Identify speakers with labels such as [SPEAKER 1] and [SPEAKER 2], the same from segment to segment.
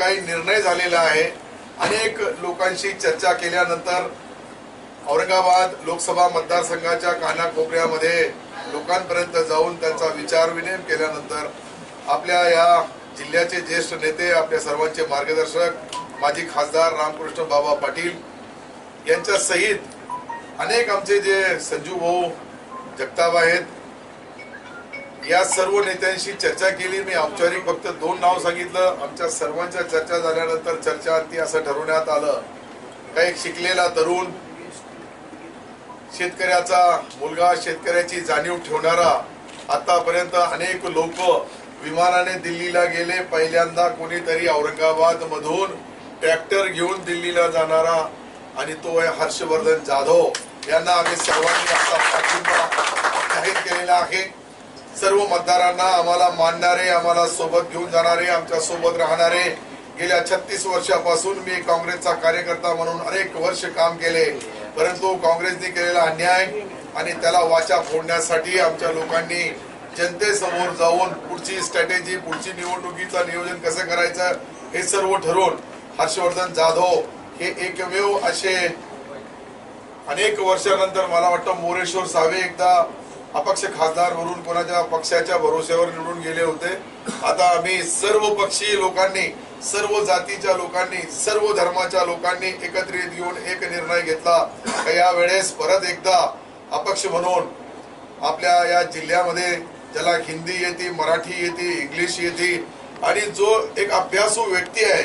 [SPEAKER 1] काही निर्णय झालेला आहे। अनेक लोकांशी चर्चा केल्यानंतर औरंगाबाद लोकसभा मतदारसंघाच्या कानाकोपऱ्यामध्ये लोकांपर्यंत जाऊन त्यांचा विचारविनिमय केल्यानंतर आपल्या या जिल्ह्याचे ज्येष्ठ नेते, आपल्या सर्वांचे मार्गदर्शक माजी खासदार रामकृष्ण बाबा पाटील यांच्या सहित अनेक आमचे जे संजू भाऊ जगताप आहेत, या सर्व नेत्यांशी चर्चा केली। मी औपचारिक फक्त 2 नाव सांगितलं। आमच्या सर्वांच्या चर्चा झाल्यानंतर चर्चांती असं ठरवण्यात आलं का एक शिकलेला तरुण, शेतकऱ्याचा मुलगा, शेतकऱ्याची जाणीव ठेवणारा, आतापर्यंत अनेक लोक विमानाने दिल्लीला गेले, पहिल्यांदा कोणीतरी औरंगाबाद मधून ट्रॅक्टर घेऊन दिल्लीला जाणारा आणि तो आहे हर्षवर्धन जाधव यांना आम्ही सर्वांनी आपला पाठिंबा जाहीर केलेला आहे। सर्व मतदारांना आम्हाला मानणारे, आम्हाला सोबत घेऊन जाणारे, आमच्या सोबत राहणारे, गेल्या 36 वर्षापासून मी काँग्रेसचा कार्यकर्ता म्हणून अनेक वर्ष काम केले, परंतु काँग्रेसने केलेला अन्याय आणि त्याला वाचा फोडण्यासाठी आमच्या लोकांनी जनतेसमोर जाऊन पुढची स्ट्रॅटेजी, पुढची निवडणुकीचं नियोजन कसं करायचं हे सर्व ठरवून हर्षवर्धन जाधव हे एकमेव असे अनेक वर्षानंतर मला वाटतं मोरेश्वर सावे एकदा अपक्ष खासदार म्हणून कोणाच्या पक्षाच्या भरोश्यावर निवडून गेले होते। आता आम्ही सर्व पक्षीय लोकांनी, सर्व जातीच्या लोकांनी, सर्व धर्माच्या लोकांनी एकत्रित येऊन एक निर्णय घेतला या वेळेस परत एकदा अपक्ष म्हणून आपल्या या जिल्ह्यामध्ये ज्याला हिंदी येते, मराठी येते, इंग्लिश येते आणि जो एक अभ्यासू व्यक्ती आहे,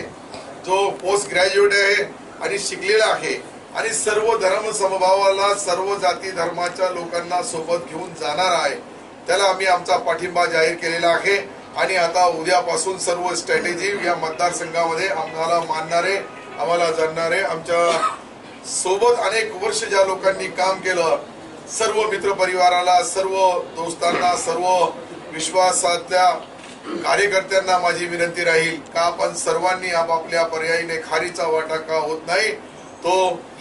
[SPEAKER 1] जो पोस्ट ग्रॅज्युएट आहे आणि शिकलेला आहे आणि सर्व धर्म समभावाला, सर्व जाती धर्माच्या लोकांना सोबत घेऊन जाणार आहे, त्याला आम्ही आमचा पाठिंबा जाहीर केलेला आहे। आणि आता उद्यापासून सर्व स्ट्रॅटेजी या मतदारसंघामध्ये आम्हाला मानणारे, आम्हाला जाणणारे, आमच्या सोबत अनेक वर्ष ज्या लोकांनी काम केलं, सर्व मित्र परिवाराला, सर्व दोस्तांना, सर्व विश्वासातल्या कार्यकर्त्यांना माझी विनंती राहील का आपण सर्वांनी आपापल्या पर्यायीने खारीचा वाटा का होत नाही तो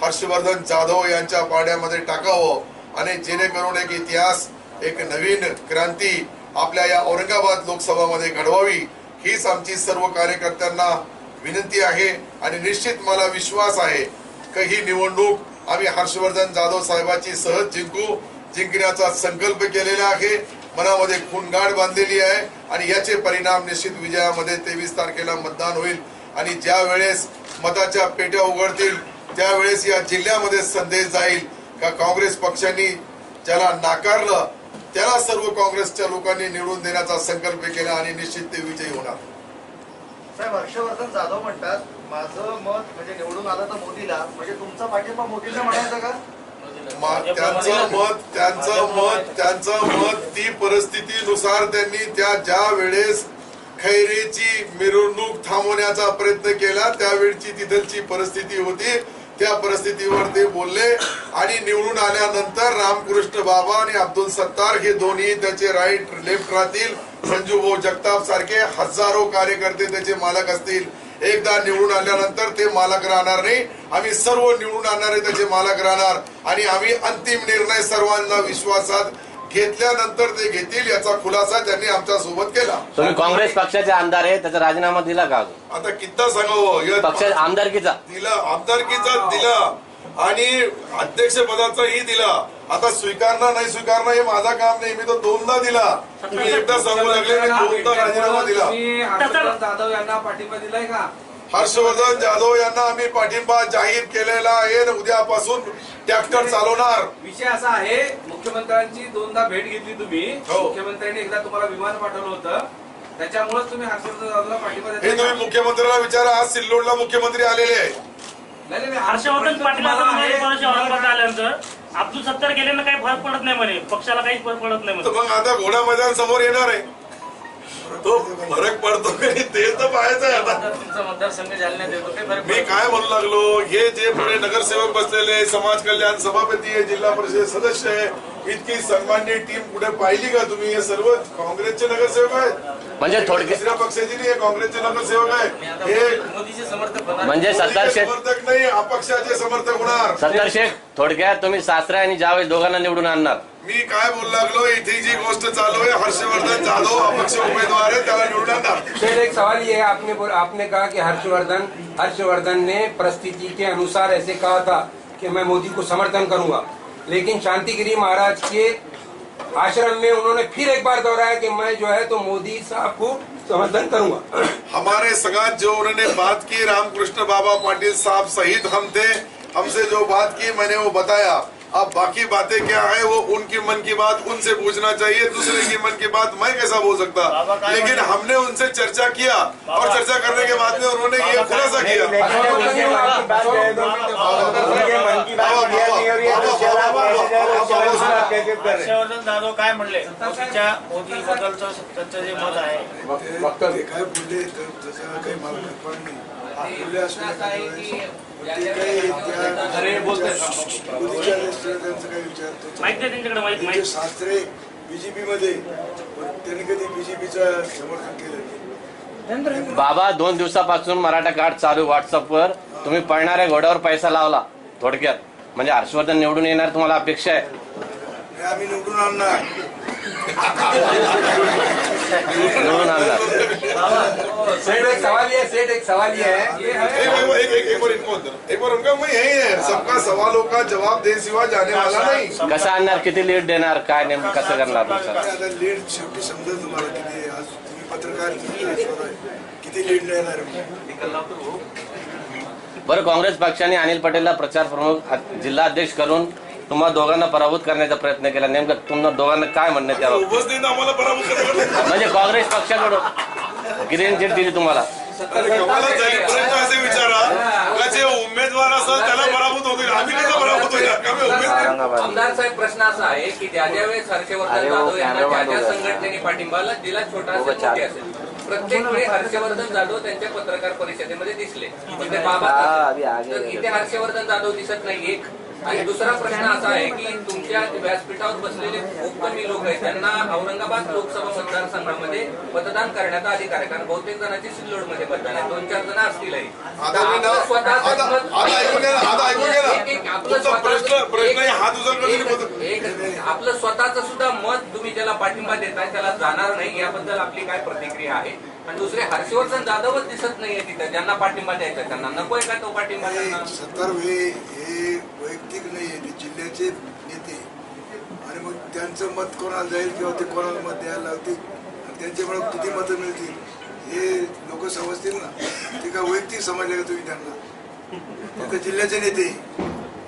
[SPEAKER 1] हर्षवर्धन जाधव यांच्या पाड्यामध्ये टाकावं आणि जेणेकरून एक इतिहास, एक नवीन क्रांती आपल्या या औरंगाबाद लोकसभामध्ये घडवावी, हीच आमची सर्व कार्यकर्त्यांना विनंती आहे। आणि निश्चित मला विश्वास आहे की ही निवडणूक आम्ही हर्षवर्धन जाधव साहेबांची सहज जिंकण्याचा संकल्प केलेला आहे, मनामध्ये खूणगाठ बांधलेली आहे आणि याचे परिणाम निश्चित विजयामध्ये 23 तारखेला मतदान होईल। आणि ज्या वेळेस मताच्या पेट्या उघडतील त्यावेळेस या जिल्ह्यामध्ये संदेश जाईल का काँग्रेस पक्षाने ज्याला नाकारलं त्याला सर्व काँग्रेसच्या लोकांनी निवडून देण्याचा संकल्प केला आणि निश्चित ते विजयी होणार।
[SPEAKER 2] साहेब, हर्षवर्धन जाधव म्हणतात माझं मत म्हणजे निवडून आलं तर मोदीला, म्हणजे तुमचा पाठिंबा मोदीला म्हणायचं का?
[SPEAKER 1] त्यांचं मत ती परिस्थितीनुसार त्यांनी ज्या वेळेस खैरेची मिरवणूक थांबवण्याचा प्रयत्न केला त्यावेळची तिथलची परिस्थिती होती, त्या परिस्थितीवर ते बोलले आणि निवडून आल्यानंतर रामकृष्ण बाबा आणि अब्दुल सत्तार हे दोन्ही त्याचे राईट लेफ्ट राहतील, संजू भाऊ जगताप सारखे हजारो कार्यकर्ते त्याचे मालक असतील। एकदा निवडून आल्यानंतर ते मालक राहणार नाही, आम्ही सर्व निवडून आणणारे त्याचे मालक राहणार आणि आम्ही अंतिम निर्णय सर्वांना विश्वासात घेतल्यानंतर ते घेतील याचा खुलासा त्यांनी आमच्या सोबत केला।
[SPEAKER 3] तुम्ही काँग्रेस पक्षाचे आमदार आहे, त्याचा राजीनामा दिला का?
[SPEAKER 1] आता किती सांगावं,
[SPEAKER 3] पक्षाच्या आमदारकीचा
[SPEAKER 1] दिला, आमदारकीचा दिला आणि अध्यक्षपदाचाही दिला। आता स्वीकारणं नाही स्वीकारणं हे माझा काम नाही, मी तो 2दा दिला, तुम्ही एकदा सांगू लागले, मी 2दा राजीनामा दिला।
[SPEAKER 2] हर्षवर्धन जाधव यांना पाठिंबा दिलाय का?
[SPEAKER 1] हर्षवर्धन जाधव यांना आम्ही पाठिंबा जाहीर केलेला आहे, उद्यापासून ट्रॅक्टर चालवणार।
[SPEAKER 4] विषय असा आहे, मुख्यमंत्र्यांची 2दा भेट घेतली तुम्ही, मुख्यमंत्र्यांनी एकदा तुम्हाला विमान पाठवलं होतं, त्याच्यामुळे तुम्ही हर्षवर्धन जाधवला पाठिंबा देता?
[SPEAKER 1] हे तुम्ही मुख्यमंत्र्याला विचारा, आज सिल्लोडला मुख्यमंत्री आलेले आहेत।
[SPEAKER 5] हर्षवर्धन पाटील औरंगाबाद आल्यानंतर अब्दुल सत्तार गेल्यानं काही फरक पडत नाही म्हणे, पक्षाला काही फरक पडत नाही म्हणे।
[SPEAKER 1] मग आता घोडा मैदान समोर येणार आहे, तो फरक पडतो की ते तर पाहायचं आहे। आता
[SPEAKER 4] तुमचा मतदारसंघ जालन्यात येतो, काही फरक?
[SPEAKER 1] मी काय म्हणू लागलो, हे जे पुढे नगरसेवक बसलेले, समाज कल्याण सभापती आहे, जिल्हा परिषद सदस्य आहे, इतकी सन्माननीय टीम कुठे पाहिली का तुम्ही? हे सर्व काँग्रेसचे नगरसेवक आहेत.
[SPEAKER 3] म्हणजे थोडक्यात
[SPEAKER 1] दुसऱ्या पक्षाचे नाही, हे काँग्रेसचे नगरसेवक आहे. हे
[SPEAKER 4] मोदीचे समर्थक होणार.
[SPEAKER 3] म्हणजे सत्तार शेख
[SPEAKER 1] समर्थक नाही, अपक्षाचे समर्थक होणार.
[SPEAKER 3] सत्तार शेख थोडक्यात तुम्ही सासरे आणि जावई दोघांना निवडून आणणार.
[SPEAKER 1] मी काय बोलू लागलो, इथे जी गोष्ट चालू आहे, हर्षवर्धन जाधव अपक्ष उमेदवार आहे, त्याला निवडून आणणार.
[SPEAKER 6] सर एक सवाल ये है, आपने कहा कि हर्षवर्धन ने परिस्थिति के अनुसार ऐसे कहा था कि मैं मोदी को समर्थन करूंगा, लेकिन शांतिगिरी महाराज के आश्रम में उन्होंने फिर एक बार दोहराया कि मैं जो है तो मोदी साहब को समर्थन करूंगा.
[SPEAKER 1] हमारे संगात जो उन्होंने बात की, रामकृष्ण बाबा पाटिल साहब सहित हम थे, हमसे जो बात की मैंने वो बताया. अब बाकी बातें क्या है वो उनकी मन की बात उनसे पूछना चाहिए, दूसरे की मन की बात मैं कैसा बोल सकता. लेकिन हमने उनसे चर्चा किया और चर्चा करने के बाद में उन्होंने ये खुलासा किया.
[SPEAKER 7] हर्षवर्धन जाधव काय म्हणले मोदीच्या मोदीबद्दलचं त्यांचं जे मत आहे
[SPEAKER 8] ते काय बोलले तर तसं काही मला कल्पना नाही. बोलले असं मोदीच्या त्यांचं काही विचार
[SPEAKER 5] माहिती आहे त्यांच्याकडे माहिती
[SPEAKER 8] त्यांचे सासरे बीजेपी मध्ये, त्यांनी कधी बीजेपीचं समर्थन केलं.
[SPEAKER 3] बाबा 2 दिवसापासून मराठा कार्ड चालू व्हॉट्सअपवर. तुम्ही पळणाऱ्या घोड्यावर पैसा लावला थोडक्यात. म्हणजे हर्षवर्धन निवडून येणार तुम्हाला अपेक्षा आहे?
[SPEAKER 8] आम्ही निवडून आणणार.
[SPEAKER 3] निवडून आणणार.
[SPEAKER 6] सेठ एक सवाल ये है
[SPEAKER 1] एक बार उनका मैं यही है, सबका सवालों का जवाब दे सिवा जाने वाला नाही.
[SPEAKER 3] कसं आणणार? किती लीड देणार? काय नेमकं कसं करणार?
[SPEAKER 8] आता लीड शेवटी समजेल तुम्हाला किती. आज तुम्ही पत्रकार किती लीड येणार.
[SPEAKER 3] बरं, काँग्रेस पक्षाने अनिल पटेलला प्रचार प्रमुख जिल्हा अध्यक्ष करून तुम्हा दोघांना पराभूत करण्याचा प्रयत्न केला. नेमकं तुम्हाला दोघांना काय म्हणणं त्यावर?
[SPEAKER 1] उभंच नाही तर आम्हाला पराभूत करायला.
[SPEAKER 3] म्हणजे काँग्रेस पक्षाकडून ग्रीन चिट दिली तुम्हाला.
[SPEAKER 1] कमालच झाली. प्रश्न असे विचारा का जे उमेदवार असेल त्याला पराभूत होतील, आम्ही कसं पराभूत होईल? आम्ही उमेदवार.
[SPEAKER 9] आमदार साहेब, प्रश्न असा आहे की ज्या ज्या वेळेस हर्षवर्धन जाधव यांना ज्या ज्या संघटनेने पाठिंबा दिला, छोटा असेल मोठे असेल, प्रत्येक वेळी हर्षवर्धन जाधव त्यांच्या पत्रकार परिषदेमध्ये दिसले. तिथे बाबा तर इथे हर्षवर्धन जाधव दिसत नाही. एक आणि दुसरा प्रश्न असा आहे की तुमच्या व्यासपीठावर बसलेले खूप कमी लोक आहेत, त्यांना औरंगाबाद लोकसभा मतदारसंघामध्ये मतदान करण्याचा अधिकार आहे. कारण बहुतेक जणांची सिल्लोडमध्ये मतदान आहे, 2-4 जण असतीलही. आपलं स्वतःच सुद्धा मत तुम्ही ज्याला पाठिंबा देताय त्याला जाणार नाही, याबद्दल आपली काय प्रतिक्रिया आहे? आणि दुसरे हर्षवर्धन जाधवच दिसत नाहीये तिथे, ज्यांना पाठिंबा द्यायचा त्यांना नकोय का तो पाठिंबा?
[SPEAKER 8] सत्तार हे वैयक्तिक नाहीये, ते जिल्ह्याचे नेते. आणि मग त्यांचं मत कोणाला जाईल किंवा ते कोणाला मत द्यायला लावतील, त्यांच्यामुळे किती मतं मिळतील हे लोक समजतील ना. ते काय वैयक्तिक समजले का तुम्ही त्यांना? ते जिल्ह्याचे नेते.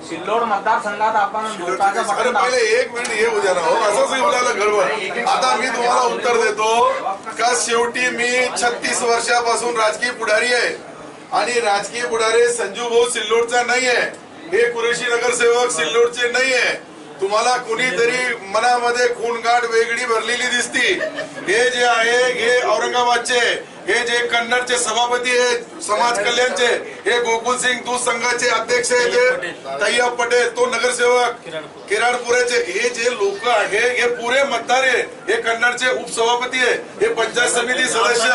[SPEAKER 7] सिल्लोड मतदारसंघात आपण
[SPEAKER 1] अरे पहिले 1 मिनिट हे उद्या ना हो, असंच येऊ लागलं गडबड. आता मी तुम्हाला उत्तर देतो का शेवटी मी 36 वर्षापासून राजकीय पुढारी आहे आणि राजकीय पुढारी संजू भाऊ सिल्लोडचा नाहीये. हे कुरेशी नगरसेवक सिल्लोडचे नाहीये. तुम्हाला कुणीतरी मनामध्ये खूणगाठ वेगळी भरलेली दिसती. हे जे आहे हे औरंगाबादचे, हे जे कन्नडचे सभापती आहेत समाज कल्याणचे, हे गोकुल सिंग दूध संघाचे अध्यक्ष आहे जे तैयब पटेल, तो नगरसेवक किराडपुरेचे, हे जे लोक आहे हे पुरे मतदार आहे. हे कन्नडचे उपसभापती आहे, हे पंचायत समिती सदस्य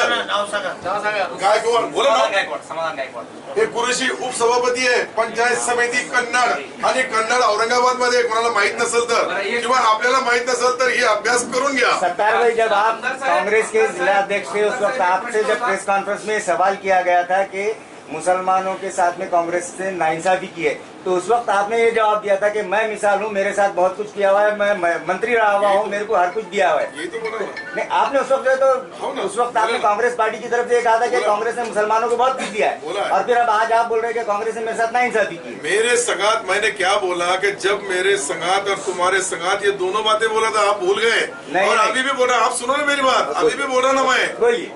[SPEAKER 1] गायकवाड बोला ना,
[SPEAKER 7] समाधान गायकवाड,
[SPEAKER 1] हे कुरेशी उपसभापती आहे पंचायत समिती कन्नड. आणि कन्नड औरंगाबाद मध्ये कोणाला माहित नसेल तर किंवा आपल्याला माहित नसेल तर ही अभ्यास करून घ्या.
[SPEAKER 10] सत्तार भाई, जब आप कांग्रेस के जिला अध्यक्ष थे उस वक्त आपसे जब प्रेस कॉन्फ्रेंस में सवाल किया गया था कि मुसलमानों के साथ में कांग्रेस से नाइंसाफी की है, तो उस वक्त आपने ये जवाब दिया था कि मैं मिसाल हूँ, मेरे साथ बहुत कुछ किया हुआ है, मैं मंत्री रहा हुआ हूँ, मेरे को हर कुछ दिया हुआ है.
[SPEAKER 1] ये तो बोला
[SPEAKER 10] नहीं, आपने उस वक्त उस वक्त आपने कांग्रेस पार्टी की तरफ से कहा था कि कांग्रेस ने मुसलमानों को बहुत कुछ दिया है, और फिर अब आज आप बोल रहे हैं कि कांग्रेस ने मेरे साथ नाइंसाफी की.
[SPEAKER 1] मेरे संगात मैंने क्या बोला कि जब मेरे संगात और तुम्हारे संगात, ये दोनों बातें बोला था, आप भूल गए. और अभी भी बोल रहा, आप सुनो ना मेरी बात, अभी भी बोल रहा ना मैं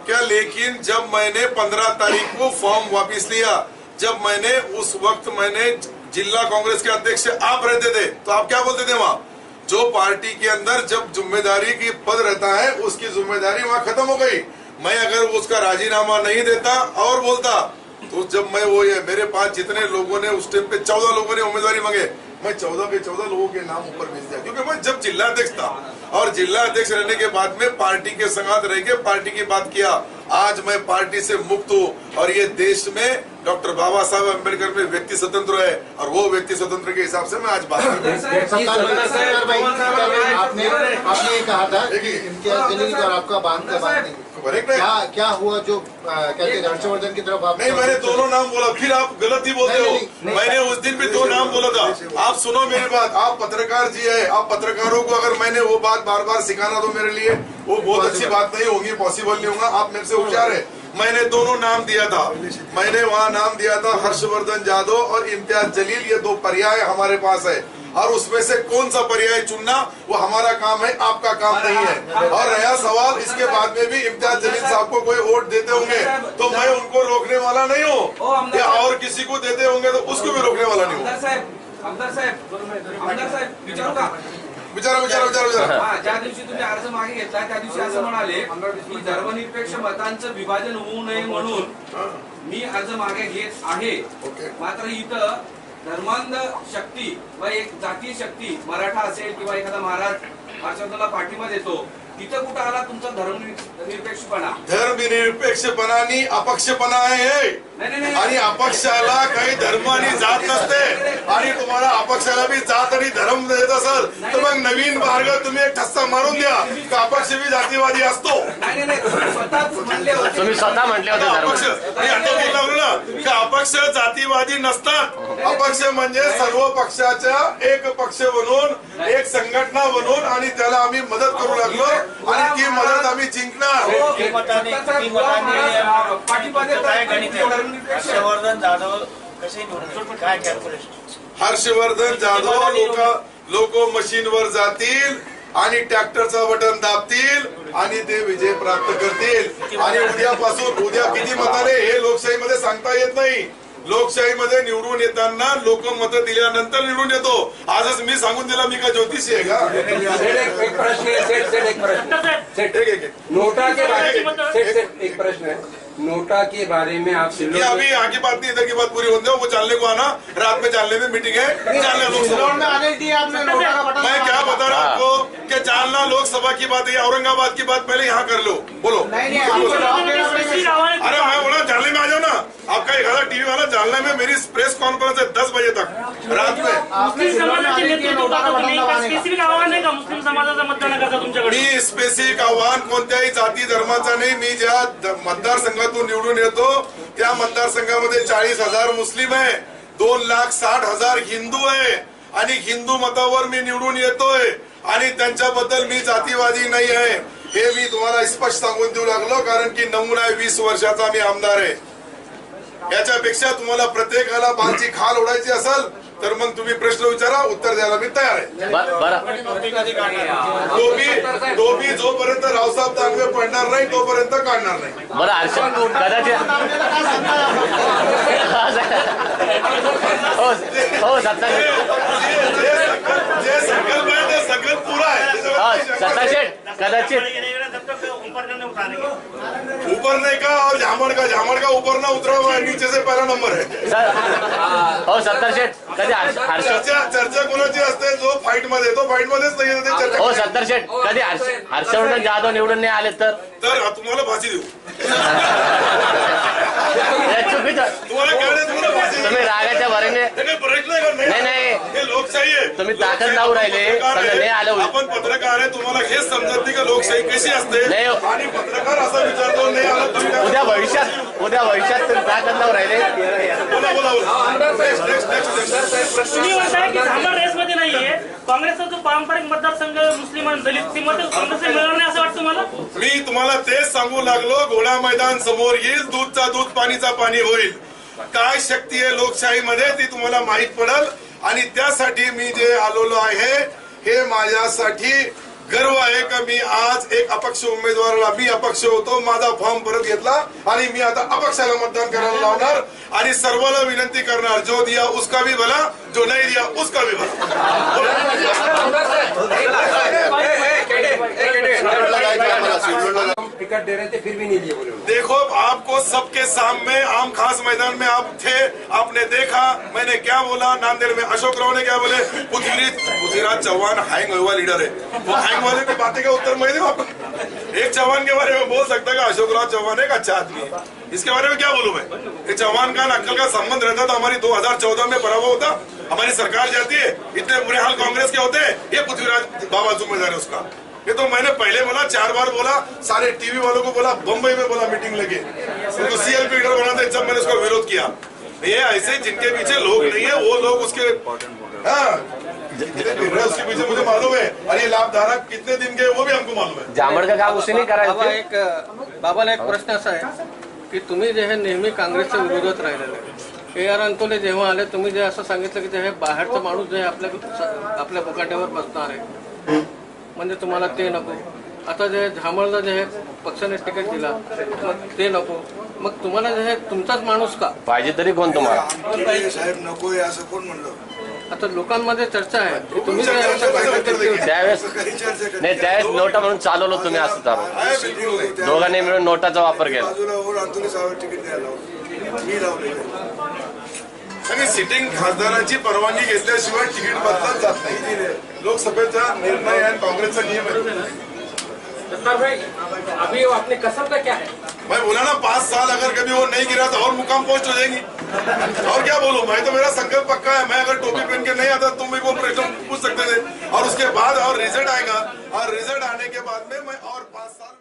[SPEAKER 1] क्या. लेकिन जब मैंने 15 तारीख को फॉर्म वापिस लिया, जब मैंने उस वक्त मैंने जिला कांग्रेस के अध्यक्ष आप रहते थे, तो आप क्या बोलते थे वहाँ? जो पार्टी के अंदर जब जिम्मेदारी की पद रहता है उसकी जिम्मेदारी वहाँ खत्म हो गई. मैं अगर उसका राजीनामा नहीं देता और बोलता तो जब मैं वो ये मेरे पास जितने लोगों ने उस टाइम पे 14 लोगों ने उम्मीदवारी मांगे, मैं 14 के 14 लोगों के नाम ऊपर भेज दिया, क्योंकि मैं जब जिला अध्यक्ष था और जिला अध्यक्ष रहने के बाद में पार्टी के संगात रह के पार्टी की बात किया। आज मैं पार्टी से मुक्त हूँ और ये देश में डॉक्टर बाबा साहब अम्बेडकर में व्यक्ति स्वतंत्र है और वो व्यक्ति स्वतंत्र के हिसाब से मैं आज बात कर
[SPEAKER 11] आपने कहा था कि इम्तियाज जलील और आपका बांध का बात नहीं, क्या हुआ जो कहते हैं हर्षवर्धन की तरफ आप?
[SPEAKER 1] नहीं, मैंने दोनों नाम बोला, फिर आप गलत ही बोलते हो। मैंने उस दिन भी 2 नाम बोला था। आप सुनो मेरी बात, आप पत्रकार जी है, आप पत्रकारों को अगर मैंने वो बात बार बार सिखाना तो मेरे लिए वो बहुत अच्छी बात नहीं होगी, पॉसिबल नहीं होगा। आप मेरे से होशियार है। मैंने दोनों नाम दिया था, मैंने वहाँ नाम दिया था हर्षवर्धन जाधव और इम्तियाज जलील, ये 2 पर्याय हमारे पास है और उसमें से कौन सा पर्याय चुनना वो हमारा काम है, आपका काम नहीं है। और रहा सवाल इसके बाद में भी इम्तियाज जलील साहब को कोई वोट देते होंगे तो मैं उनको रोकने वाला नहीं हूँ, या और किसी को देते होंगे तो उसको भी रोकने वाला नहीं हूँ। विचारा
[SPEAKER 4] ज्या दिवशी तुम्ही अर्ज मागे घेतला त्या दिवशी असं म्हणाले की धर्मनिरपेक्ष मतांचं विभाजन होऊ नये म्हणून मी अर्ज मागे घेत आहे, मात्र इथं धर्मांध शक्ती व एक जातीय शक्ती मराठा असेल किंवा एखादा महाराज हर्षवर्धनला पाठिंबा देतो, तिथं कुठं आला तुमचा धर्मनिरपेक्षपणा?
[SPEAKER 1] धर्मनिरपेक्षपणा आणि अपक्षपणा आहे आणि अपक्षाला काही धर्म आणि जात नसते आणि तुम्हाला अपक्षाला भी जात आणि धर्म देत असेल तर मग नवीन मार्ग तुम्ही एक ठस्सा मारून द्या का अपक्ष भी जातीवादी असतो?
[SPEAKER 3] तुम्ही स्वतः म्हटले होते
[SPEAKER 1] अपक्ष मी आता बोलू लागलो ना की अपक्ष जातीवादी नसतात. अपक्ष म्हणजे सर्व पक्षाच्या एक पक्ष बनून एक संघटना बनून आणि त्याला आम्ही मदत करू लागलो आणि ती मदत आम्ही जिंकणार.
[SPEAKER 7] हर्षवर्धन जाधव कसे निवडून काय कॅल्क्युलेशन?
[SPEAKER 1] हर्षवर्धन जाधव लोक मशीनवर जातील आणि ट्रॅक्टरचं बटन दाबतील आणि ते विजय प्राप्त करतील. आणि उद्या किती मताने हे लोकशाहीमध्ये सांगता येत नाही. लोकशाहीमध्ये निवडून येताना लोक मतं दिल्यानंतर निवडून येतो. आजच मी सांगून दिला मी का ज्योतिषी आहे का?
[SPEAKER 6] एक प्रश्न है नोटा के बारे में आप
[SPEAKER 1] अभी यहाँ की बात नहीं, इधर की बात पूरी होने दो. वो चलने को आना, रात में जालने में मीटिंग है. जालना लोकसभा मैं क्या बता रहा हूँ आपको कि जालना लोकसभा की बात है, औरंगाबाद की बात पहले यहाँ कर लो. बोलो. अरे मैं बोला जालने में आ जाओ ना. आपका एक आधा टीवी वाला जालने में मेरी प्रेस कॉन्फ्रेंस है 10 बजे तक रात में.
[SPEAKER 5] मुस्लिम समाजाचं मतदान करता तुमच्याकडे?
[SPEAKER 1] मी स्पेसिफिक आव्हान कोणत्याही जाती धर्माचा नाही. मी ज्या मतदारसंघातून निवडून येतो त्या मतदारसंघामध्ये 40,000 मुस्लिम आहे, 2,60,000 हिंदू आहे आणि हिंदू मतावर मी निवडून येतोय आणि त्यांच्याबद्दल मी जातीवादी नाही आहे हे मी तुम्हाला स्पष्ट सांगून देऊ लागलो. कारण की नमुना आहे 20 वर्षाचा मी आमदार आहे. याच्यापेक्षा तुम्हाला प्रत्येकाला बांची खाल ओढायची असेल तर मग तुम्ही प्रश्न विचारा, उत्तर द्यायला मी तयार आहे. टोपी जोपर्यंत रावसाहेब दानवे पडणार नाही तोपर्यंत काढणार नाही.
[SPEAKER 3] बरं कदाचित हो
[SPEAKER 1] जे संकल्प आहे ते संकल्प पुरा आहे.
[SPEAKER 3] सत्ताशेठ कदाचित
[SPEAKER 1] ऊपर नहीं का और झामड़ का ऊपर ना उतरा हुआ है, नीचे से पहला नंबर है.
[SPEAKER 3] हो सत्ताशेठ कधी
[SPEAKER 1] चर्चा कोणाची असते जो फाईट मध्येच नाही येते.
[SPEAKER 3] हो सत्ताशेठ कधी हर्षवर्धन जाधव निवडून नाही आले तर
[SPEAKER 1] तुम्हाला फाशी देऊ. तुम्हाला
[SPEAKER 3] तुम्ही रागाच्या भरीने नाही
[SPEAKER 1] हे लोकशाही आहे.
[SPEAKER 3] तुम्ही ताकद लावून राहिले नाही आलं.
[SPEAKER 1] आपण पत्रकार आहे, तुम्हाला हेच समजत नाही का लोकशाही कशी असते आणि पत्रकार असा विचारतो नाही आला.
[SPEAKER 3] उद्या भविष्यात तुम्ही ताकद लावून राहिले.
[SPEAKER 5] तुम्ही म्हणताय की झामर रेसमध्ये नाहीये. काँग्रेसचा जो पारंपरिक मतदारसंघ मुस्लिम आणि दलित ती मतं काँग्रेसला मिळणार नाही असं वाटतं मला?
[SPEAKER 1] मी तुम्हाला तेच सांगू लागलो. घोडा मैदान समोर येईल, दूधचा दूध पाणीचा पाणी होईल. काय शक्ती आहे लोकशाहीमध्ये ती तुम्हाला माहित पडेल आणि त्यासाठी मी जे आलेलो आहे हे माझ्यासाठी गर्व आहे का मी आज एक अपक्ष उमेदवाराला, मी अपक्ष होतो, माझा फॉर्म परत घेतला आणि मी आता अपक्षाला मतदान करायला लावणार आणि सर्वांना विनंती करणार जो दिया उसका भी भला, जो नहीं दिया उसका भी भला.
[SPEAKER 6] टिकट दे रहे थे फिर भी नहीं लिए बोले।
[SPEAKER 1] देखो आपको सबके सामने आम खास मैदान में आप थे, आपने देखा मैंने क्या बोला। नांदेड़ में अशोक राव ने क्या बोले, पृथ्वीराज चौहान हैंग हुआ लीडर है। वो हैंग वाले की बातें का उत्तर मैं दूं आपको। एक चौहान के बारे में बोल सकता है कि अशोक राव चौहान एक अच्छा आदमी है, इसके बारे में क्या बोलूं मैं। ये चौहान का नक्कल का संबंध रहता तो हमारी 2014 में पराभव होता, हमारी सरकार जाती है, इतने बुरे हाल कांग्रेस के होते हैं। ये पृथ्वीराज बाबा जिम्मेदार है उसका। ये तो मैंने पहले बोला, 4 बार बोला, सारे टीवी वालों को बोला, बम्बई में बोला मीटिंग लगे, उनको सीएलपी लीडर बनाते जब मैंने उसका विरोध किया। ये ऐसे जिनके पीछे लोग नहीं है वो लोग उसके उसके पीछे मुझे मालूम है। और ये लाभधारक कितने दिन के वो भी हमको मालूम है।
[SPEAKER 3] जांभळकर काम उसे नाही करायचं.
[SPEAKER 12] बाबाला एक प्रश्न असा आहे की तुम्ही जे हे नेहमी काँग्रेसच्या विरोधात राहिलेले AR अंतोले जेव्हा आले तुम्ही जे असं सांगितलं की जे बाहेरचा माणूस जे आपल्या मुकाट्यावर बसणार आहे म्हणजे तुम्हाला ते नको. आता जे झांबळला जे पक्षाने तिकीट दिला ते नको, मग तुम्हाला जे तुमचाच माणूस का
[SPEAKER 3] पाहिजे तरी कोण तुम्हाला.
[SPEAKER 8] साहेब नको आहे असं कोण म्हणलं.
[SPEAKER 12] आता लोकांमध्ये चर्चा आहे की तुम्ही
[SPEAKER 3] त्यावेळेस नाही, त्यावेळेस नोटा म्हणून चालवलं तुम्ही असं चालू दोघांनी मिळून नोटाचा वापर केला.
[SPEAKER 8] तिकीट द्यायला मी लावलेलं.
[SPEAKER 1] आणि सिटिंग खासदाराची परवानगी घेतल्याशिवाय तिकीट बदलत जात नाही. लोकसभेचा निर्णय आणि कांग्रेसचा नियम आहे.
[SPEAKER 9] अभी वो अपने कसम का क्या है?
[SPEAKER 1] मैं बोला ना 5 साल अगर कभी वो नहीं गिरा तो और मुकाम पोस्ट हो जाएंगी. और क्या बोलूं, मैं तो मेरा संकल्प पक्का है. मैं अगर टोपी पहन के नहीं आता तुम मेरे को प्रश्न पूछ सकते थे. और उसके बाद और रिजल्ट आएगा, और रिजल्ट आने के बाद में मैं और 5 साल